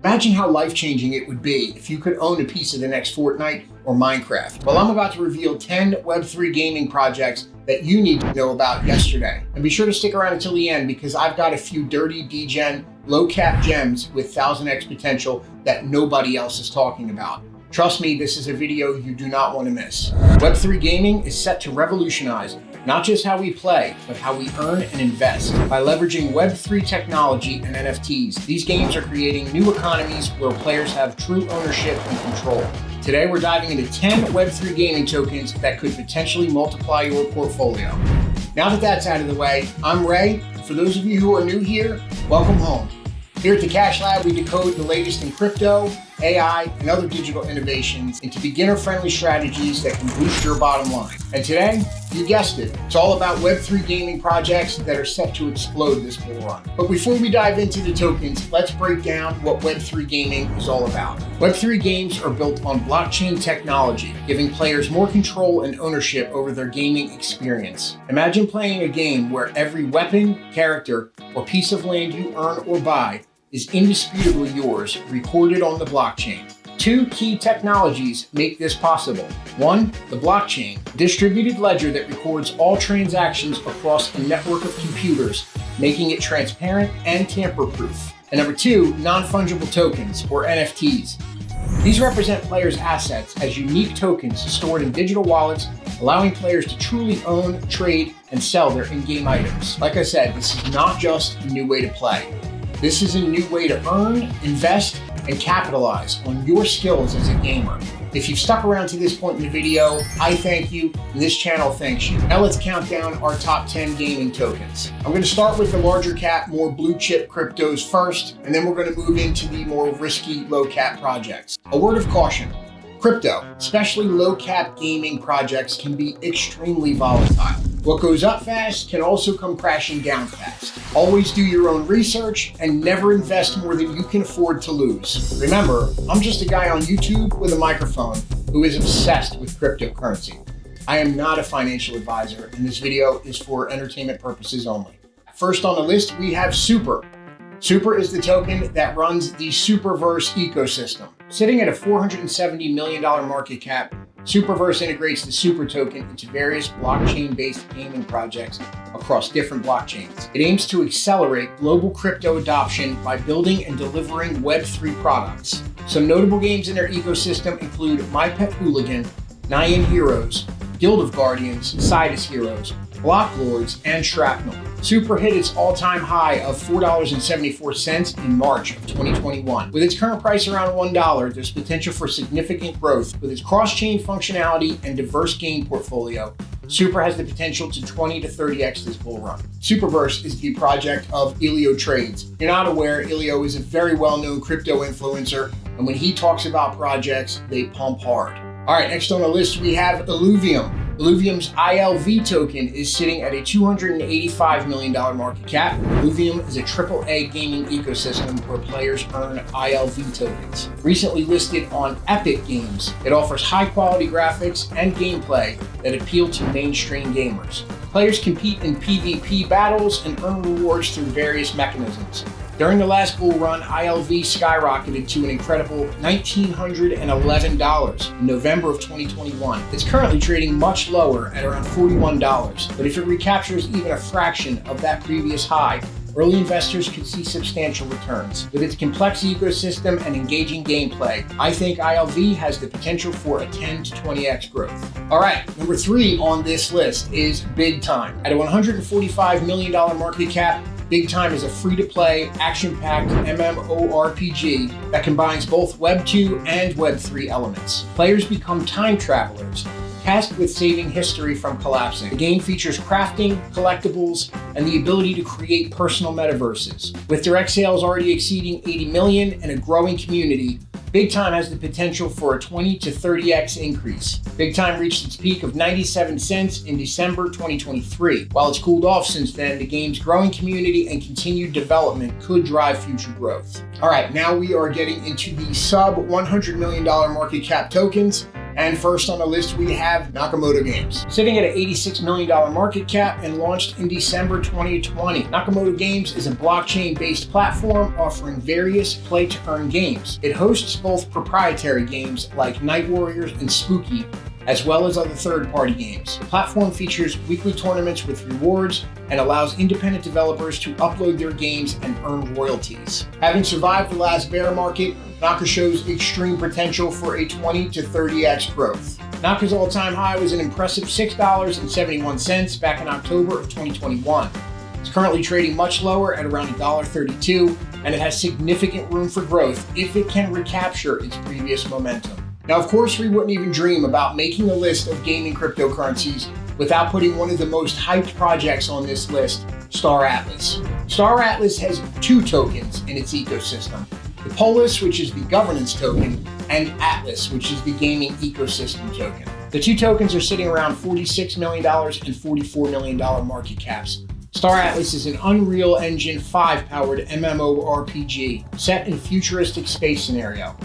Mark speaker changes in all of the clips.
Speaker 1: Imagine how life-changing it would be if you could own a piece of the next Fortnite or Minecraft. Well, I'm about to reveal 10 Web3 gaming projects that you need to know about yesterday. And be sure to stick around until the end because I've got a few dirty degen, low-cap gems with 1000x potential that nobody else is talking about. Trust me, this is a video you do not want to miss. Web3 gaming is set to revolutionize not just how we play, but how we earn and invest. By leveraging Web3 technology and NFTs, these games are creating new economies where players have true ownership and control. Today, we're diving into 10 Web3 gaming tokens that could potentially multiply your portfolio. Now that that's out of the way, I'm Ray. For those of you who are new here, welcome home. Here at the Cash Lab, we decode the latest in crypto, AI, and other digital innovations into beginner-friendly strategies that can boost your bottom line. And today, you guessed it, it's all about Web3 gaming projects that are set to explode this bull run. But before we dive into the tokens, let's break down what Web3 gaming is all about. Web3 games are built on blockchain technology, giving players more control and ownership over their gaming experience. Imagine playing a game where every weapon, character, or piece of land you earn or buy is indisputably yours, recorded on the blockchain. Two key technologies make this possible. One, the blockchain, a distributed ledger that records all transactions across a network of computers, making it transparent and tamper-proof. And number two, non-fungible tokens, or NFTs. These represent players' assets as unique tokens stored in digital wallets, allowing players to truly own, trade, and sell their in-game items. Like I said, this is not just a new way to play. This is a new way to earn, invest, and capitalize on your skills as a gamer. If you've stuck around to this point in the video, I thank you, and this channel thanks you. Now let's count down our top 10 gaming tokens. I'm going to start with the larger cap, more blue chip cryptos first, and then we're going to move into the more risky low cap projects. A word of caution. Crypto, especially low cap gaming projects, can be extremely volatile. What goes up fast can also come crashing down fast. Always do your own research and never invest more than you can afford to lose. Remember, I'm just a guy on YouTube with a microphone who is obsessed with cryptocurrency. I am not a financial advisor, and this video is for entertainment purposes only. First on the list, we have Super. Super is the token that runs the Superverse ecosystem. Sitting at a $470 million market cap, Superverse integrates the Super token into various blockchain-based gaming projects across different blockchains. It aims to accelerate global crypto adoption by building and delivering Web3 products. Some notable games in their ecosystem include My Pet Hooligan, Nyan Heroes, Guild of Guardians, Sidus Heroes, Block Lords, and Shrapnel. Super hit its all-time high of $4.74 in March of 2021. With its current price around $1, there's potential for significant growth. With its cross-chain functionality and diverse game portfolio, Super has the potential to 20 to 30x this bull run. Superverse is the project of elliotrades. If you're not aware, Elio is a very well-known crypto influencer, and when he talks about projects, they pump hard. All right, next on the list, we have Illuvium. Illuvium's ILV token is sitting at a $285 million market cap. Illuvium is a AAA gaming ecosystem where players earn ILV tokens. Recently listed on Epic Games, it offers high-quality graphics and gameplay that appeal to mainstream gamers. Players compete in PvP battles and earn rewards through various mechanisms. During the last bull run, ILV skyrocketed to an incredible $1,911 in November of 2021. It's currently trading much lower at around $41, but if it recaptures even a fraction of that previous high, early investors could see substantial returns. With its complex ecosystem and engaging gameplay, I think ILV has the potential for a 10 to 20x growth. All right, number 3 on this list is Bigtime. At a $145 million market cap, Bigtime is a free-to-play, action-packed MMORPG that combines both Web 2 and Web 3 elements. Players become time travelers, tasked with saving history from collapsing. The game features crafting, collectibles, and the ability to create personal metaverses. With direct sales already exceeding 80 million and a growing community, Bigtime has the potential for a 20 to 30x increase. Bigtime reached its peak of 97 cents in December 2023. While it's cooled off since then, the game's growing community and continued development could drive future growth. All right, now we are getting into the sub $100 million market cap tokens. And first on the list, we have Nakamoto Games. Sitting at an $86 million market cap and launched in December 2020. Nakamoto Games is a blockchain-based platform offering various play-to-earn games. It hosts both proprietary games like Night Warriors and Spooky, as well as other third-party games. The platform features weekly tournaments with rewards and allows independent developers to upload their games and earn royalties. Having survived the last bear market, Naka shows extreme potential for a 20 to 30x growth. Naka's all-time high was an impressive $6.71 back in October of 2021. It's currently trading much lower at around $1.32, and it has significant room for growth if it can recapture its previous momentum. Now, of course, we wouldn't even dream about making a list of gaming cryptocurrencies without putting one of the most hyped projects on this list, Star Atlas. Star Atlas has two tokens in its ecosystem: the Polis, which is the governance token, and Atlas, which is the gaming ecosystem token. The two tokens are sitting around $46 million and $44 million market caps. Star Atlas is an Unreal Engine 5 powered MMORPG set in a futuristic space scenario.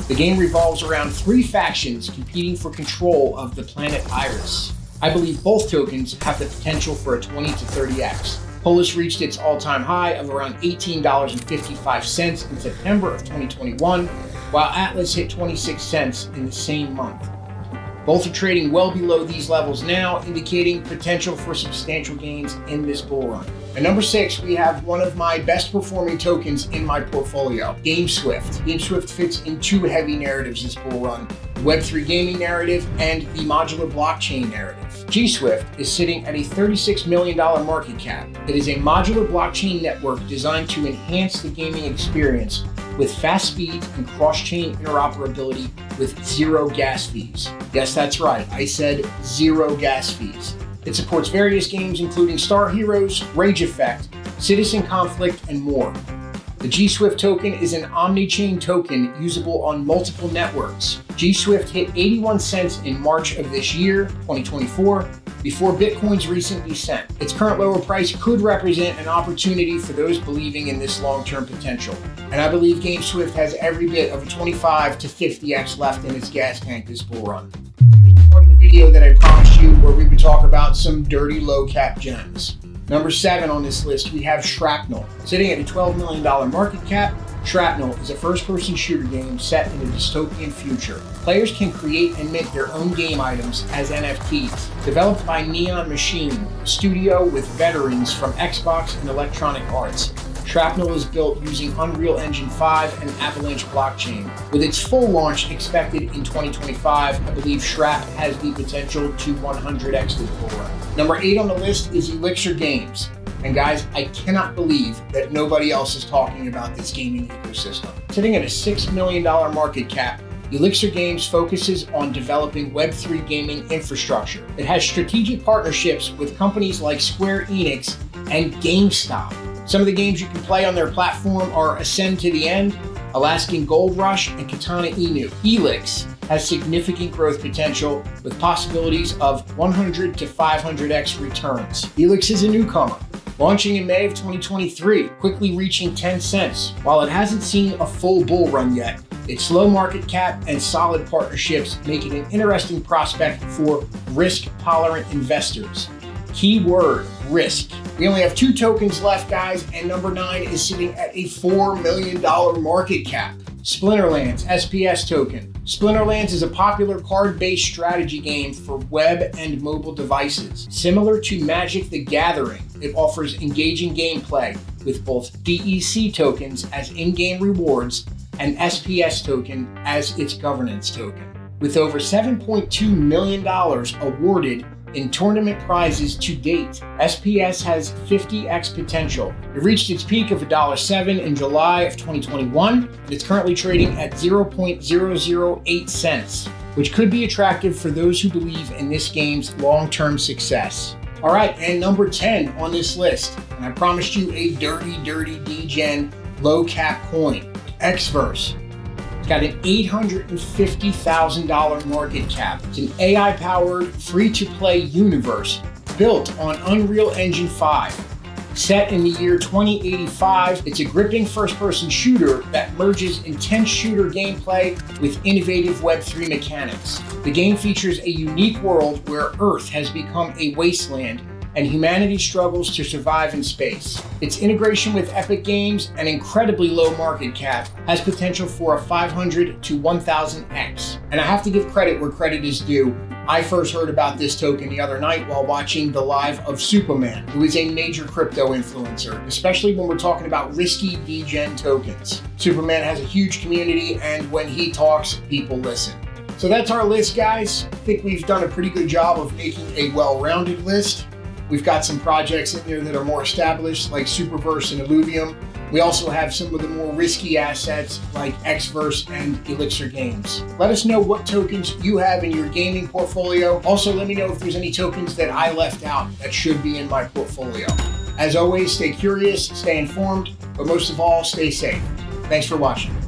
Speaker 1: The game revolves around three factions competing for control of the planet Iris. I believe both tokens have the potential for a 20 to 30x. Polis reached its all-time high of around $18.55 in September of 2021, while Atlas hit 26 cents in the same month. Both are trading well below these levels now, indicating potential for substantial gains in this bull run. At number 6, we have one of my best performing tokens in my portfolio, GameSwift. GameSwift fits in two heavy narratives this bull run: the Web3 gaming narrative and the modular blockchain narrative. GSwift is sitting at a $36 million market cap. It is a modular blockchain network designed to enhance the gaming experience with fast speeds and cross-chain interoperability with zero gas fees. Yes, that's right, I said zero gas fees. It supports various games including Star Heroes, Rage Effect, Citizen Conflict, and more. The GSwift token is an omni-chain token usable on multiple networks. GSwift hit 81 cents in March of this year, 2024, before Bitcoin's recent descent. Its current lower price could represent an opportunity for those believing in this long-term potential. And I believe GameSwift has every bit of a 25 to 50x left in its gas tank this bull run. Here's the part of the video that I promised you where we would talk about some dirty low-cap gems. Number 7 on this list, we have Shrapnel. Sitting at a $12 million market cap, Shrapnel is a first-person shooter game set in a dystopian future. Players can create and mint their own game items as NFTs. Developed by Neon Machine, a studio with veterans from Xbox and Electronic Arts, Shrapnel is built using Unreal Engine 5 and Avalanche blockchain. With its full launch expected in 2025, I believe Shrap has the potential to 100x this bull run. Number 8 on the list is Elixir Games. And guys, I cannot believe that nobody else is talking about this gaming ecosystem. Sitting at a $6 million market cap, Elixir Games focuses on developing Web3 gaming infrastructure. It has strategic partnerships with companies like Square Enix and GameStop. Some of the games you can play on their platform are Ascend to the End, Alaskan Gold Rush, and Katana Inu. Elix has significant growth potential with possibilities of 100 to 500x returns. Elix is a newcomer, launching in May of 2023, quickly reaching 10 cents. While it hasn't seen a full bull run yet, its low market cap and solid partnerships make it an interesting prospect for risk-tolerant investors. Keyword, risk. We only have 2 tokens left, guys, and number 9 is sitting at a $4 million market cap. Splinterlands, SPS token. Splinterlands is a popular card-based strategy game for web and mobile devices. Similar to Magic the Gathering, it offers engaging gameplay with both DEC tokens as in-game rewards and SPS token as its governance token. With over $7.2 million awarded in tournament prizes to date, SPS has 50x potential. It reached its peak of $1.07 in July of 2021, and it's currently trading at 0.008 cents, which could be attractive for those who believe in this game's long-term success. All right, and number 10 on this list, and I promised you a dirty degen low-cap coin, Xverse. It's got an $850,000 market cap. It's an AI-powered, free-to-play universe built on Unreal Engine 5. Set in the year 2085, it's a gripping first-person shooter that merges intense shooter gameplay with innovative Web3 mechanics. The game features a unique world where Earth has become a wasteland and humanity struggles to survive in space. Its integration with Epic Games and incredibly low market cap has potential for a 500 to 1000x. And I have to give credit where credit is due. I first heard about this token the other night while watching the live of suppoman, who is a major crypto influencer, especially when we're talking about risky degen tokens. Suppoman has a huge community, and when he talks, people listen. So that's our list, guys. I think we've done a pretty good job of making a well-rounded list. We've got some projects in there that are more established, like Superverse and Illuvium. We also have some of the more risky assets like Xverse and Elixir Games. Let us know what tokens you have in your gaming portfolio. Also, let me know if there's any tokens that I left out that should be in my portfolio. As always, stay curious, stay informed, but most of all, stay safe. Thanks for watching.